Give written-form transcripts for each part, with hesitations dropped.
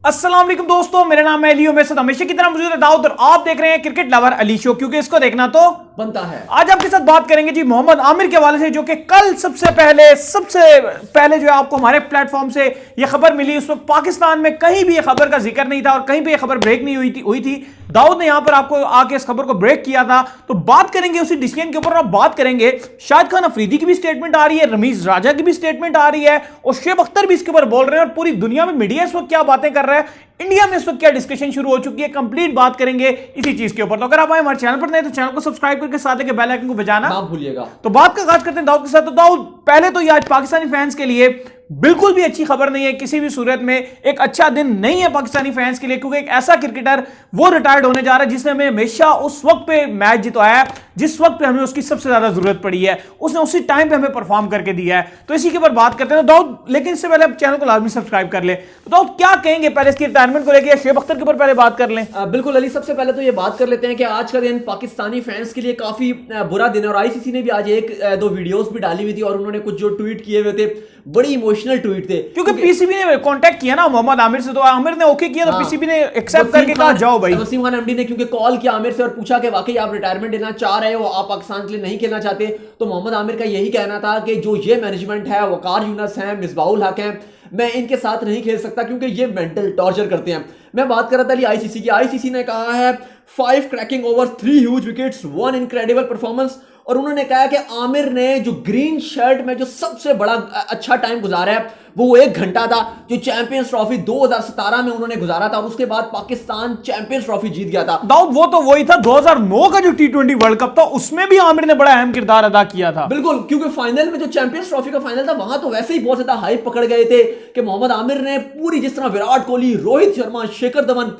अस्सलाम वालेकुम दोस्तों, मेरा नाम है अली। मेरे साथ हमेशा की तरह मौजूद है दाऊद और आप देख रहे हैं क्रिकेट लवर अली शो, क्योंकि इसको देखना तो बनता है। आज आपके साथ बात करेंगे जी मोहम्मद आमिर के हवाले से, जो कि कल सबसे पहले जो है आपको हमारे प्लेटफॉर्म से ये खबर मिली। उस वक्त पाकिस्तान में कहीं भी ये खबर का जिक्र नहीं था और कहीं भी ये खबर ब्रेक नहीं हुई थी। दाऊद ने यहां पर आपको आके इस खबर को ब्रेक किया था, तो बात करेंगे उसी डिसीजन के ऊपर। और बात करेंगे शाहिद खान अफरीदी की भी स्टेटमेंट आ रही है, रमीज राजा की भी स्टेटमेंट आ रही है और शुएब अख्तर भी इसके ऊपर बोल रहे हैं। और पूरी दुनिया में मीडिया इस वक्त क्या बातें कर रहा है, इंडिया में इस वक्त क्या डिस्कशन शुरू हो चुकी है, कंप्लीट बात करेंगे इसी चीज के ऊपर। तो अगर आप हमारे चैनल पर नए तो चैनल को सब्सक्राइब करके साथ के बेल आइकन को बजाना ना भूलिएगा। तो बात का आगाज करते हैं दाऊद के साथ। तो दाऊद, पहले तो ये आज पाकिस्तानी फैंस के लिए बिल्कुल भी अच्छी खबर नहीं है, किसी भी सूरत में एक अच्छा दिन नहीं है पाकिस्तानी फैंस के लिए, क्योंकि एक ऐसा क्रिकेटर वो रिटायर्ड होने जा रहा है जिसने हमें हमेशा उस वक्त पे मैच जितवाया है जिस वक्त पे हमें उसकी सबसे ज्यादा जरूरत पड़ी है। उसने उसी टाइम पे हमें परफॉर्म करके दिया है। तो इसी के ऊपर बात करते हैं दाऊद, लेकिन इससे पहले आप चैनल को लाजमी सब्सक्राइब कर ले। तो दाऊद, क्या कहेंगे पहले इसकी रिटायरमेंट को लेकर, या शुएब अख्तर के ऊपर पहले बात कर लें? बिल्कुल अली, सबसे पहले तो ये बात कर लेते हैं कि आज का दिन पाकिस्तानी फैंस के लिए काफी बुरा दिन है। और आईसीसी ने भी आज एक दो वीडियोस भी डाली हुई थी और उन्होंने कुछ जो ट्वीट किए हुए थे, बड़ी इमोशनल ट्वीट थे। क्योंकि पीसीबी ने कांटेक्ट किया ना मोहम्मद आमिर से, तो आमिर ने ओके किया, तो पीसीबी ने एक्सेप्ट करके कहा जाओ भाई। वसीम खान एमडी ने क्योंकि कॉल किया आमिर से और पूछा कि वाकई आप रिटायरमेंट लेना चाह रहे हो, आप पाकिस्तान के लिए नहीं खेलना चाहते, तो मोहम्मद आमिर का यही कहना था कि जो ये मैनेजमेंट है, वकार यूनस है, मिसबाहुल हक है, मैं इनके साथ नहीं खेल सकता क्योंकि ये मेंटल टॉर्चर करते हैं। मैं बात कर रहा था आईसीसी की। आईसीसी ने कहा है 5 cracking over, 3 huge wickets, 1 incredible performance. और उन्होंने कहा कि आमिर ने जो ग्रीन शर्ट में जो सबसे बड़ा अच्छा टाइम गुजारा है वो 1 घंटा था, जो चैंपियंस ट्रॉफी 2017 में उन्होंने गुजारा था और उसके बाद पाकिस्तान चैंपियंस ट्रॉफी जीत गया था। दाऊद, वो तो वही था 2009 का जो T20 वर्ल्ड कप था, उसमें भी आमिर ने बड़ा अहम किरदार अदा किया था। बिल्कुल, क्योंकि फाइनल में जो चैंपियंस ट्रॉफी का फाइनल था वहां तो वैसे ही बहुत ज्यादा हाइप पकड़ गए थे कि मोहम्मद आमिर ने पूरी, जिस तरह विराट कोहली, रोहित शर्मा, शिखर धवन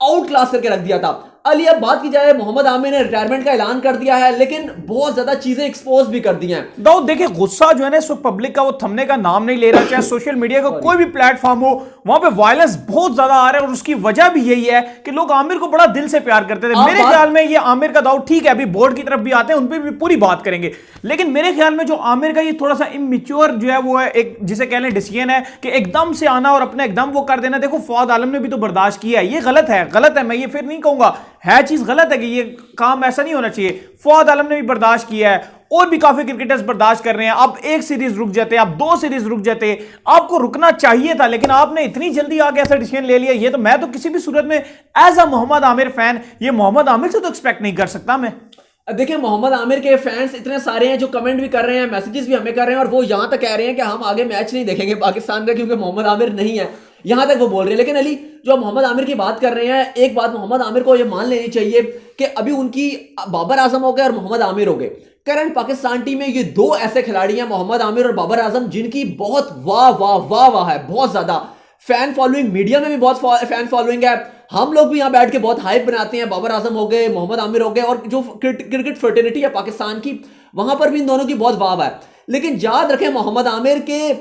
आउट क्लास करके रख दिया था। अली, अब बात की जाए, मोहम्मद आमिर ने रिटायरमेंट का ऐलान कर दिया है, लेकिन बहुत ज्यादा चीजें एक्सपोज भी कर दी हैं। दाऊद देखिए, गुस्सा जो है ना इस वक्त पब्लिक का वो थमने का नाम नहीं ले रहा, चाहे सोशल मीडिया का कोई भी प्लेटफॉर्म हो, वहां पे वायलेंस बहुत ज्यादा आ रहा है। और उसकी वजह भी यही है कि लोग आमिर को बड़ा दिल से प्यार करते थे। मेरे ख्याल में ये आमिर का, दाऊद ठीक है, अभी बोर्ड की तरफ भी आते हैं, उन पर भी पूरी बात करेंगे, लेकिन मेरे ख्याल में जो आमिर का ये थोड़ा सा इमेच्योर जो है वो है, एक जिसे कह लें डिसीजन है कि एकदम से आना और अपने एकदम वो कर देना। देखो फवाद आलम ने भी तो बर्दाश्त किया है, ये गलत है, मैं ये फिर नहीं कहूंगा है चीज गलत है कि ये काम ऐसा नहीं होना चाहिए। फवाद आलम ने भी बर्दाश्त किया है और भी काफी क्रिकेटर्स बर्दाश्त कर रहे हैं। आप 1 सीरीज रुक जाते, आप 2 सीरीज रुक जाते, आपको रुकना चाहिए था, लेकिन आपने इतनी जल्दी आगे ऐसा डिसीजन ले लिया। ये तो मैं तो किसी भी सूरत में as a Mohammad Aamir fan ये मोहम्मद आमिर से तो एक्सपेक्ट नहीं कर सकता मैं। देखिए, मोहम्मद आमिर के फैंस इतने सारे हैं जो कमेंट भी कर रहे हैं, मैसेजेस भी हमें कर रहे हैं और वो यहां तक कह रहे हैं कि हम आगे मैच नहीं देखेंगे पाकिस्तान का क्योंकि मोहम्मद आमिर नहीं है, यहां तक वो बोल रहे हैं। लेकिन अली, जो मोहम्मद आमिर की बात कर रहे हैं, एक बात मोहम्मद आमिर को ये मान लेनी चाहिए कि अभी उनकी बाबर आजम हो गए और मोहम्मद आमिर हो गए। करंट पाकिस्तान टीम में ये 2 ऐसे खिलाड़ी हैं, मोहम्मद आमिर और बाबर आजम, जिनकी बहुत वाह वाह वाह वाह है, बहुत ज्यादा फैन फॉलोइंग, मीडिया में भी बहुत फैन फॉलोइंग है। हम लोग भी यहां बैठ के बहुत हाइप बनाते हैं। बाबर आजम हो गए, मोहम्मद आमिर हो गए, और जो क्रिकेट फर्टिलिटी है पाकिस्तान की, वहां पर भी इन दोनों की बहुत वाह है। लेकिन याद रखें, मोहम्मद आमिर के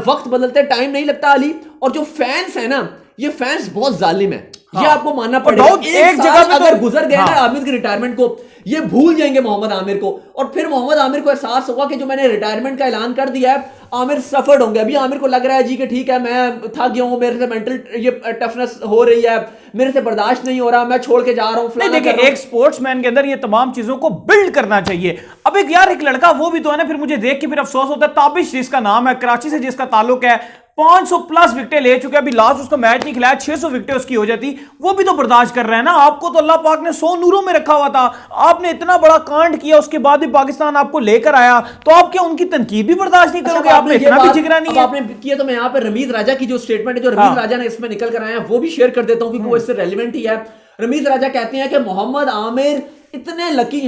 वक्त बदलते टाइम नहीं लगता अली, और जो फैंस है ना, ये फैंस बहुत जालिम है। ये आपको मानना पड़ेगा। एक जगह अगर गुजर गए ना आमिर के रिटायरमेंट को, ये भूल जाएंगे मोहम्मद आमिर को, और फिर मोहम्मद आमिर को एहसास होगा कि जो मैंने रिटायरमेंट का ऐलान कर दिया है, आमिर सफर्ड होंगे। अभी आमिर को लग रहा है जी कि ठीक है, मैं थक गया हूं, मेरे से मेंटल ये टफनेस हो रही है, मेरे से बर्दाश्त नहीं हो रहा, मैं छोड़ के जा रहा हूं। देखिए, एक स्पोर्ट्समैन के अंदर ये तमाम चीजों को बिल्ड करना चाहिए। अब एक लड़का वो भी तो है ना, फिर मुझे देख के फिर अफसोस होता है, ताबिश जिसका नाम है, कराची से जिसका ताल्लुक है, 500 प्लस विकेटें ले चुके, अभी लास्ट उसका मैच नहीं खिलाया, 600 विकेटें उसकी हो जाती, वो भी तो बर्दाश्त कर रहे हैं ना। आपको तो अल्लाह पाक ने 100 नूरों में रखा हुआ था, आपने इतना बड़ा कांड किया, उसके बाद भी पाकिस्तान आपको लेकर आया, तो आप क्या उनकी तनकीद भी बर्दाश्त नहीं करोगे? आपने इतना भी जिगरा नहीं है। आपने किया तो मैं यहाँ पे रमीज राजा की जो स्टेटमेंट है, जो रमीज राजा ने इसमें निकल कर आए हैं, वो भी शेयर कर देता हूं क्योंकि वो इससे रेलिवेंट ही है। रमीज राजा कहते हैं कि मोहम्मद आमिर इतने लकी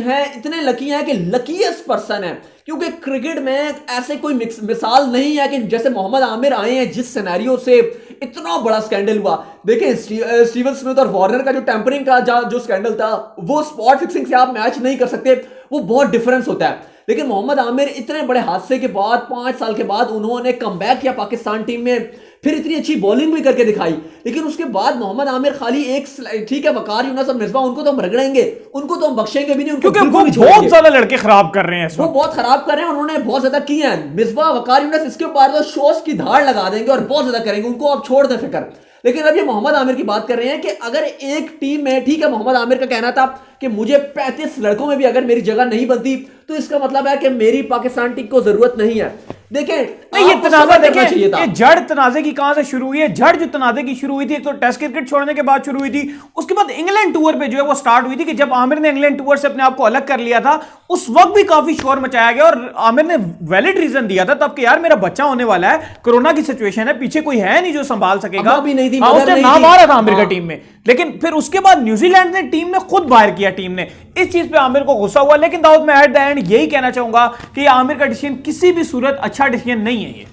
हैं कि लकीएस्ट पर्सन है, क्योंकि क्रिकेट में ऐसे कोई मिसाल नहीं है कि जैसे मोहम्मद आमिर आए हैं, जिस सिनेरियो से इतना बड़ा स्कैंडल हुआ। देखिए, स्टीवन स्मिथ और वार्नर का जो टेम्परिंग का जो स्कैंडल था, वो स्पॉट फिक्सिंग से आप मैच नहीं कर सकते, वो बहुत डिफरेंस होता है। लेकिन मोहम्मद आमिर इतने बड़े हादसे के बाद 5 साल के बाद उन्होंने कमबैक किया पाकिस्तान टीम में, फिर इतनी अच्छी बॉलिंग भी करके दिखाई। लेकिन उसके बाद मोहम्मद आमिर खाली एक, ठीक है, वकार यूनस और मिसबा, उनको तो हम रगड़ेंगे, उनको तो हम बख्शेंगे भी नहीं, क्योंकि वो बहुत ज्यादा लड़के खराब कर रहे हैं, वो बहुत खराब कर रहे हैं, उन्होंने बहुत ज्यादा किए हैं। मिसबा, वकार यूनस, इसके बाद तो शोज की धाड़ लगा देंगे और बहुत ज्यादा करेंगे, उनको आप छोड़ दें फिक्र। लेकिन अब ये मोहम्मद आमिर की बात कर रहे हैं कि अगर एक टीम में, ठीक है मोहम्मद आमिर का कहना था कि मुझे 35 लड़कों में भी अगर मेरी जगह नहीं बनती तो इसका मतलब है कि मेरी पाकिस्तान टीम को जरूरत नहीं है। देखें नहीं, ये तनाजा देखें, ये जड़ तनाजे की कहां से शुरू हुई है? जड़ जो तनाजे की शुरू हुई थी, एक तो टेस्ट क्रिकेट छोड़ने के बाद शुरू हुई थी, उसके बाद इंग्लैंड टूर पे जो है वो स्टार्ट हुई थी कि जब आमिर ने इंग्लैंड टूर से अपने आप को अलग कर लिया था, उस वक्त भी काफी शोर मचाया गया और आमिर ने वैलिड रीजन दिया था तब कि यार मेरा बच्चा होने वाला है, कोरोना की सिचुएशन है, पीछे कोई है नहीं जो संभाल सकेगा। भी नहीं थी, उस टाइम नाम आ रहा था आमिर का टीम में, लेकिन फिर उसके बाद न्यूजीलैंड ने टीम में खुद बाहर किया टीम ने, इस चीज पे आमिर को गुस्सा हुआ। लेकिन दाऊद मैं एट द एंड यही कहना चाहूंगा कि आमिर का डिसीजन किसी भी सूरत अच्छा डिसीजन नहीं है। ये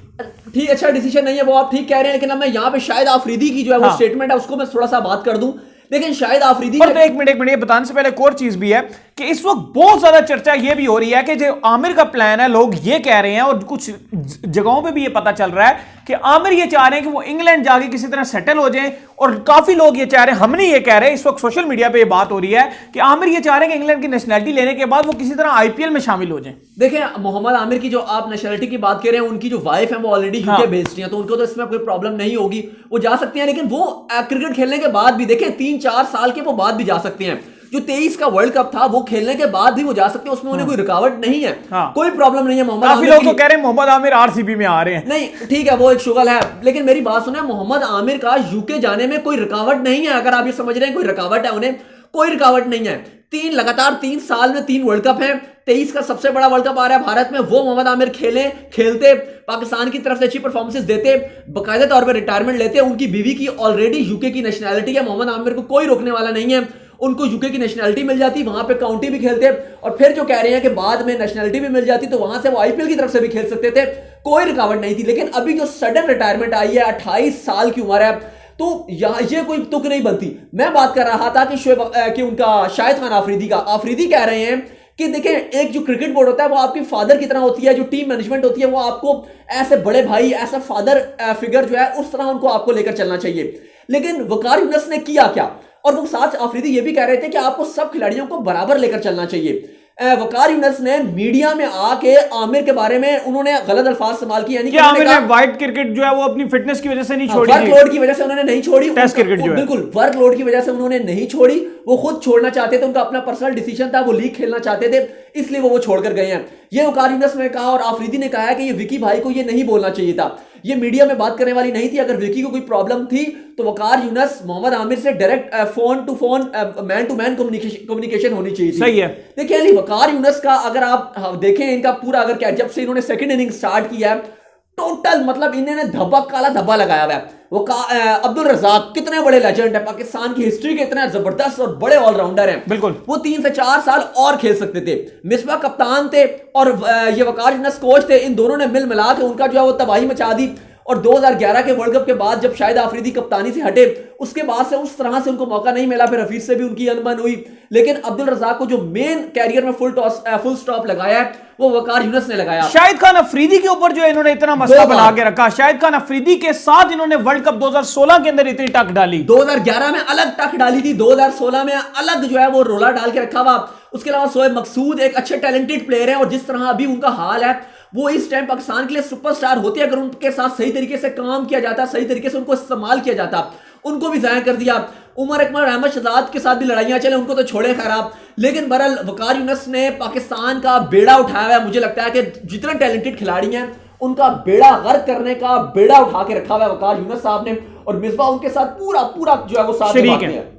ठीक, अच्छा डिसीजन नहीं है वो आप ठीक कह रहे हैं, लेकिन अब मैं यहाँ पे शाहिद आफरीदी की जो है वो स्टेटमेंट है उसको मैं थोड़ा सा बात कर दूं। लेकिन शाहिद आफरीदी तो एक मिनट ये बताने से पहले एक और चीज भी है कि इस वक्त बहुत ज्यादा चर्चा ये भी हो रही है कि जो आमिर का प्लान है, लोग ये कह रहे हैं और कुछ जगहों पे भी ये पता चल रहा है कि आमिर ये चाह रहे हैं कि वो इंग्लैंड जाके किसी तरह सेटल हो जाएं, और काफी लोग ये चाह रहे हैं, हम नहीं ये कह रहे, इस वक्त सोशल मीडिया पे ये बात हो रही है कि आमिर ये चाह रहे हैं कि इंग्लैंड की नेशनलिटी लेने के बाद वो किसी तरह आईपीएल में शामिल हो जाएं। देखिए मोहम्मद आमिर की जो आप नेशनलिटी की बात कर रहे हैं, उनकी जो वाइफ है वो ऑलरेडी यूके बेस्ड है, तो उनको तो इसमें कोई प्रॉब्लम नहीं होगी, वो जा सकते हैं। लेकिन वो क्रिकेट खेलने के बाद भी देखें 3-4 साल के वो बाद भी जा सकते हैं। जो 23 का वर्ल्ड कप था वो खेलने के बाद भी वो जा सकते हैं, उसमें उन्हें कोई रुकावट नहीं है, कोई प्रॉब्लम नहीं है। मोहम्मद काफी लोग तो कह रहे हैं मोहम्मद आमिर आरसीबी में आ रहे हैं। नहीं ठीक है, वो एक शुगल है, लेकिन मेरी बात सुने, मोहम्मद आमिर का यूके जाने में कोई रुकावट नहीं है। अगर आप ये समझ रहे हैं कोई रुकावट है, उन्हें कोई रुकावट नहीं है। लगातार 3 साल में 3 वर्ल्ड कप हैं, 23 का सबसे बड़ा वर्ल्ड कप आ रहा है भारत में, वो मोहम्मद आमिर खेलते पाकिस्तान की तरफ से अच्छी परफॉर्मेंसेस देते, बाकायदा तौर पर रिटायरमेंट लेते। उनकी बीवी की ऑलरेडी यूके की नेशनैलिटी है, मोहम्मद आमिर को कोई रोकने वाला नहीं है, उनको यूके की नेशनैलिटी मिल जाती, वहां पे काउंटी भी खेलते, और फिर जो कह रहे हैं कि बाद में नेशनैलिटी भी मिल जाती तो वहां से वो आईपीएल की तरफ से भी खेल सकते थे, कोई रुकावट नहीं थी। लेकिन अभी जो सडन रिटायरमेंट आई है, 28 साल की उम्र है, तो ये कोई तुक नहीं बनती। मैं बात कर रहा था कि उनका शाहिद खान आफरीदी कह रहे हैं कि देखें, एक जो क्रिकेट बोर्ड होता है वो आपके फादर की तरह होती है, जो टीम मैनेजमेंट होती है वो आपको ऐसे बड़े भाई, ऐसा फादर फिगर जो है उस तरह उनको आपको लेकर चलना चाहिए। लेकिन वकार यूनुस ने किया क्या? और वो साथ आफरीदी ये भी कह रहे थे कि आपको सब खिलाड़ियों को बराबर लेकर चलना चाहिए। वकार यूनुस ने मीडिया में आके आमिर के बारे में उन्होंने गलत अल्फाज इस्तेमाल किए, यानी कि आमिर ने वाइट क्रिकेट जो है वो अपनी फिटनेस की वजह से नहीं छोड़ी, वर्कलोड की वजह से उन्होंने नहीं छोड़ी, टेस्ट क्रिकेट जो है बिल्कुल वर्कलोड की वजह से उन्होंने नहीं छोड़ी, वो खुद छोड़ना चाहते थे, उनका अपना पर्सनल डिसीजन था, वो लीग खेलना चाहते थे, इसलिए वो छोड़कर गए हैं। ये वकार यूनुस ने कहा और आफरीदी ने कहा है कि ये विकी भाई को ये नहीं बोलना चाहिए था, ये मीडिया में बात करने वाली नहीं थी। अगर विकी को कोई प्रॉब्लम थी तो वकार यूनुस मोहम्मद आमिर से direct phone to phone, man to man communication होनी चाहिए थी। सही है। देखिए अली, वकार यूनुस का अगर आप देखें इनका पूरा, अगर जब से इन्होंने सेकंड इनिंग स्टार्ट किया है, टोटल मतलब इन्होंने काला धब्बा लगाया हुआ है। वो अब्दुल रज़ाक कितने बड़े लेजेंड है, पाकिस्तान की हिस्ट्री के इतने जबरदस्त और बड़े ऑलराउंडर हैं, बिल्कुल वो 3 से 4 साल और खेल सकते थे। मिसबा कप्तान थे और ये वकार यूनुस कोच थे, इन दोनों ने मिल मिला के उनका जो है वो तबाही मचा दी। और 2011 के वर्ल्ड कप के बाद जब शाहिद आफरीदी कप्तानी से हटे, उसके बाद से उस तरह से उनको मौका नहीं मिला, फिर हफीज से भी उनकी अनबन हुई। लेकिन अब्दुल रज़ाक को जो मेन कैरियर में फुल स्टॉप लगाया है वो वकार यूनुस ने लगाया। शाहिद खान अफरीदी के ऊपर जो इन्होंने इतना मसला बना के रखा, शाहिद खान अफरीदी के साथ इन्होंने वर्ल्ड कप 2016 के अंदर इतनी टक डाली, 2011 में अलग टक डाली थी, 2016 में अलग जो है वो रोला डाल के रखा हुआ। उसके अलावा शोएब मकसूद एक अच्छे टैलेंटेड प्लेयर है, और जिस तरह अभी उनका हाल है वो इस टाइम पाकिस्तान के लिए सुपरस्टार होते अगर उनके साथ सही तरीके से काम किया जाता, सही तरीके से उनको इस्तेमाल किया जाता। उनको भी जाया कर दिया। उमर अकमल, अहमद शहजाद के साथ भी लड़ाइयां चले, उनको तो छोड़े खराब। लेकिन बहरहाल वकार यूनुस ने पाकिस्तान का बेड़ा उठाया हुआ है। मुझे लगता है कि जितने टैलेंटेड खिलाड़ी हैं उनका बेड़ा गर्क करने का बेड़ा उठा के रखा हुआ है वकार यूनुस साहब ने, और मिसबा उनके साथ पूरा जो है वो साथ निभाते हैं।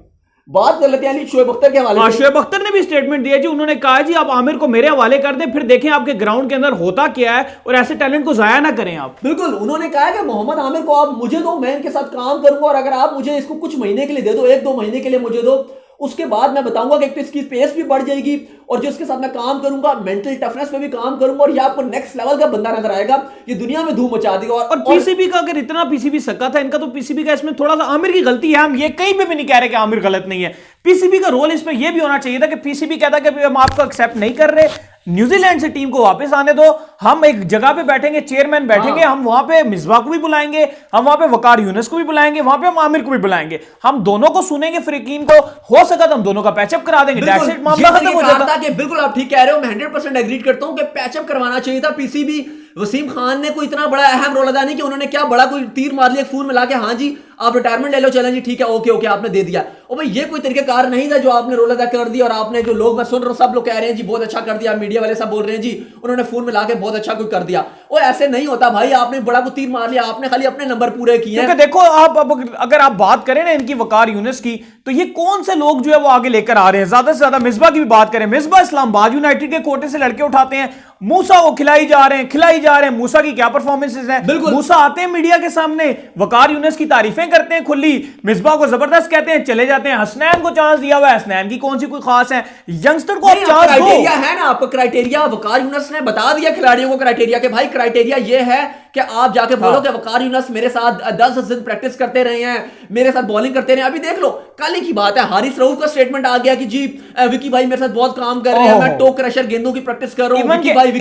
बात कर लेते हैं शोएब अख्तर के हवाले से। शोएब अख्तर ने भी स्टेटमेंट दिया जी, उन्होंने कहा जी आप आमिर को मेरे हवाले कर दें, फिर देखें आपके ग्राउंड के अंदर होता क्या है, और ऐसे टैलेंट को जाया ना करें आप। बिल्कुल, उन्होंने कहा कि मोहम्मद आमिर को आप मुझे दो, मैं इनके साथ काम करूंगा, और अगर आप मुझे इसको कुछ महीने के लिए दे दो, 1-2 महीने के लिए मुझे दो, उसके बाद मैं बताऊंगा कि इसकी पेस भी बढ़ जाएगी, और जो इसके साथ मैं काम करूंगा मेंटल टफनेस पे भी काम करूंगा, और ये आपको नेक्स्ट लेवल का बंदा नजर आएगा, ये दुनिया में धूम मचा देगा। और पीसीबी का अगर इतना पीसीबी सक्का था इनका, तो पीसीबी का इसमें थोड़ा सा आमिर की गलती है। हम ये कहीं पे भी नहीं कह रहे कि आमिर गलत नहीं है, पीसीबी का रोल इसमें यह भी होना चाहिए था कि पीसीबी कहता कि हम आपको एक्सेप्ट नहीं कर रहे, न्यूजीलैंड से टीम को वापस आने दो, हम एक जगह पे बैठेंगे, चेयरमैन बैठेंगे, हम वहां पे मिसबा को भी बुलाएंगे, हम वहां पे वकार यूनुस को भी बुलाएंगे, वहां पे हम आमिर को भी बुलाएंगे, हम दोनों को सुनेंगे, फ्रीकीन को हो सका तो हम दोनों का पैचअप करा देंगे, मामला खत्म हो जाता। बिल्कुल आप ठीक कह रहे हो, मैं 100% एग्री करता हूं कि पैचअप करवाना चाहिए था पीसीबी। वसीम खान ने कोई इतना बड़ा अहम रोल अदा नहीं कि उन्होंने क्या बड़ा कोई तीर मार लिया फोन मिला के, हाँ जी आप रिटायरमेंट ले लो, चलें जी ठीक है, ओके ओके आपने दे दिया। और भाई ये कोई तरीकाकार नहीं था जो आपने रोल अदा कर दिया, और आपने जो लोग, मैं सुन रहा हूं सब लोग कह रहे हैं जी बहुत अच्छा कर दिया, मीडिया वाले सब बोल रहे हैं जी उन्होंने फोन में लाके बहुत अच्छा कोई कर दिया। वो ऐसे नहीं होता भाई, आपने बड़ा को तीर मार लिया, आपने खाली अपने नंबर पूरे किए हैं। देखो आप अब अगर आप बात करें ना इनकी वकार यूनिस की, तो ये कौन से लोग जो है वो आगे लेकर आ रहे हैं। ज्यादा से ज्यादा मिसबा की भी बात करें, मिसबा इस्लामाबाद यूनाइटेड के कोटे से लड़के उठाते हैं, मूसा को खिलाई जा रहे हैं। मूसा की क्या परफॉर्मेंसेस हैं। बिल्कुल। मूसा आते हैं मीडिया के सामने, वकार यूनिस की तारीफें करते हैं खुली, मिसबा को जबरदस्त कहते हैं, चले जाते हैं। हसनैन को चांस दिया हुआ है, हसनैन की कौन सी कोई खास है, यंगस्टर को आप चांस दो। क्राइटेरिया है ना आपका, क्राइटेरिया वकार यूनस ने बता दिया खिलाड़ियों को क्राइटेरिया के, भाई क्राइटेरिया ये है कि आप जाके बोलो कि वकार यूनस मेरे साथ 10 दिन प्रैक्टिस करते रहे हैं, मेरे साथ बॉलिंग करते रहे। अभी देख लो कल ही की बात है, हारिस रऊफ का स्टेटमेंट आ गया कि जी विकी भाई मेरे साथ बहुत काम कर रहे हैं, मैं टो क्रशर गेंदों की प्रैक्टिस कर रहा हूं, विकी भाई।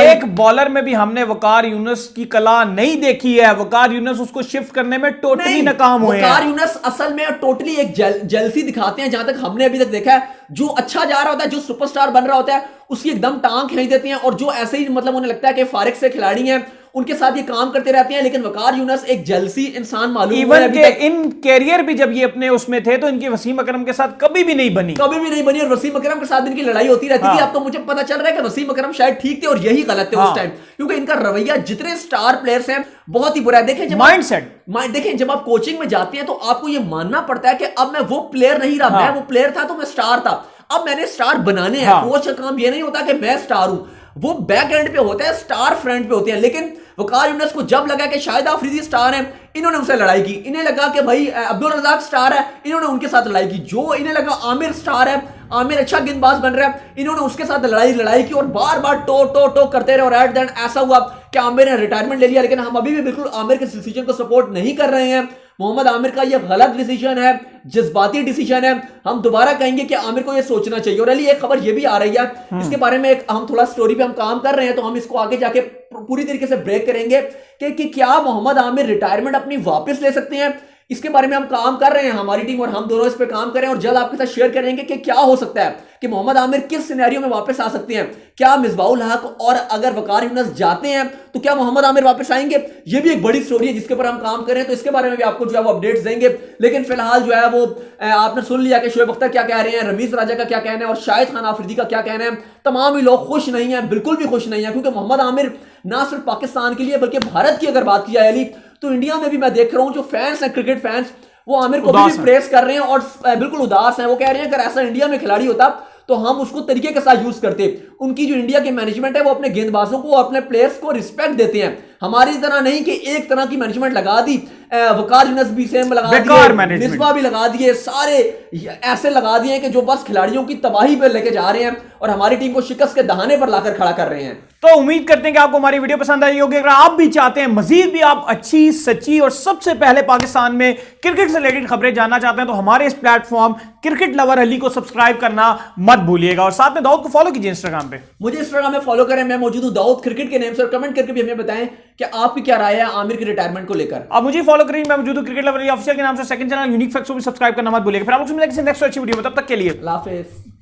एक बॉलर में भी हमने वकार यूनुस की कला नहीं देखी है। वकार यूनुस उसको शिफ्ट करने में टोटली नाकाम हुए हैं। वकार यूनुस असल में टोटली एक जेलसी दिखाते हैं, जहां तक हमने अभी तक देखा है। जो अच्छा जा रहा होता है, जो सुपरस्टार बन रहा होता है, उसकी एकदम टांग खींच देती हैं, और जो ऐसे ही मतलब उन्हें लगता है कि फारिग से खिलाड़ी हैं उनके साथ ये काम करते रहते हैं। लेकिन वकार यूनुस एक जलसी इंसान मालूम हुआ है। इवन के इन कैरियर भी जब ये अपने उसमें थे तो इनकी वसीम अकरम के साथ कभी भी नहीं बनी, और वसीम अकरम के साथ इनकी लड़ाई होती रहती थी। अब तो मुझे पता चल रहा है कि वसीम अकरम शायद ठीक थे और यही गलत थे उस टाइम, क्योंकि इनका रवैया जितने स्टार प्लेयर्स हैं बहुत ही बुरा है। देखें जब आप कोचिंग में जाते हैं तो आपको ये मानना पड़ता है कि अब मैं वो प्लेयर नहीं रहा, मैं वो प्लेयर था तो मैं स्टार था, अब मैंने स्टार बनाने हैं। कोच का काम ये नहीं होता कि मैं स्टार हूं, वो बैक एंड पे होता है, स्टार फ्रंट पे होते हैं। लेकिन वकार यूनुस को जब लगा कि शाहिद अफरीदी स्टार है, इन्होंने उनसे लड़ाई की। इन्हें लगा कि भाई अब्दुल रज़ाक स्टार है, इन्होंने उनके साथ लड़ाई की। जो इन्हें लगा आमिर स्टार है, आमिर अच्छा गेंदबाज बन रहा है, इन्होंने उसके साथ लड़ाई की और बार बार टो करते रहे। और एट द एंड ऐसा हुआ कि आमिर ने रिटायरमेंट ले लिया। लेकिन हम अभी भी बिल्कुल आमिर के डिसीजन को सपोर्ट नहीं कर रहे हैं। मोहम्मद आमिर का यह गलत डिसीजन है, जज्बाती डिसीजन है। हम दोबारा कहेंगे कि आमिर को यह सोचना चाहिए। और अली एक खबर यह भी आ रही है, इसके बारे में हम थोड़ा स्टोरी पे हम काम कर रहे हैं, तो हम इसको आगे जाके पूरी तरीके से ब्रेक करेंगे कि क्या मोहम्मद आमिर रिटायरमेंट अपनी वापस ले सकते हैं। इसके बारे में हम काम कर रहे हैं, हमारी टीम और हम दोनों इस पे काम कर रहे हैं, और जल्द आपके साथ शेयर करेंगे कि क्या हो सकता है कि मोहम्मद आमिर किस सिनेरियो में वापस आ सकते हैं। क्या मिसबाउल हक और अगर वकार यूनुस जाते हैं तो क्या मोहम्मद आमिर वापस आएंगे, ये भी एक बड़ी स्टोरी है जिसके ऊपर हम काम कर रहे हैं। तो इसके बारे में भी आपको जो है वो अपडेट्स देंगे। लेकिन फिलहाल जो है वो आपने सुन लिया कि शोएब अख्तर क्या कह रहे हैं, रमीज राजा का क्या कहना है और शाहिद खान आफरीदी का क्या कहना है। तमाम ही लोग खुश नहीं है, बिल्कुल भी खुश नहीं है, क्योंकि मोहम्मद आमिर ना सिर्फ पाकिस्तान के लिए बल्कि भारत की अगर बात की जाए अली, तो इंडिया में भी मैं देख रहा हूं जो फैंस हैं, क्रिकेट फैंस, वो आमिर को भी प्रेस कर रहे हैं और बिल्कुल उदास हैं। वो कह रहे हैं अगर ऐसा इंडिया में खिलाड़ी होता तो हम उसको तरीके के साथ यूज करते। उनकी जो इंडिया की मैनेजमेंट है वो अपने गेंदबाजों को, अपने प्लेयर्स को रिस्पेक्ट देते हैं, हमारी तरह नहीं कि एक तरह की मैनेजमेंट लगा दी। वकार यूनुस भी सेम लगा दिए, मिसबा भी लगा दिए, सारे ऐसे लगा दिए कि जो बस खिलाड़ियों की तबाही पर लेके जा रहे हैं और हमारी टीम को शिकस्त के दहाने पर लाकर खड़ा कर रहे हैं। तो उम्मीद करते हैं कि आपको हमारी वीडियो पसंद आई होगी। अगर आप भी चाहते हैं मजीद भी आप अच्छी, सच्ची और सबसे पहले पाकिस्तान में क्रिकेट से रिलेटेड खबरें जानना चाहते हैं, तो हमारे इस प्लेटफॉर्म क्रिकेट लवर अली को सब्सक्राइब करना मत भूलिएगा। और साथ में दाऊद को फॉलो कीजिए इंस्टाग्राम पे, मुझे इंस्टाग्राम में फॉलो करें, मैं मौजूद हूं दाऊद क्रिकेट के नेम से। और कमेंट करके भी हमें बताएं कि आपकी क्या राय है आमिर के रिटायरमेंट को लेकर। आप मुझे फॉलो करिए, मैं मौजूद हूं क्रिकेट लवर अली ऑफिशियल के नाम से। सेकंड चैनल यूनिक फैक्ट्स को भी सब्सक्राइब करना मत भूलिएगा। फिर आप लोग मिलेंगे नेक्स्ट अच्छी वीडियो में, तब तक के लिए अल्लाह हाफिज़।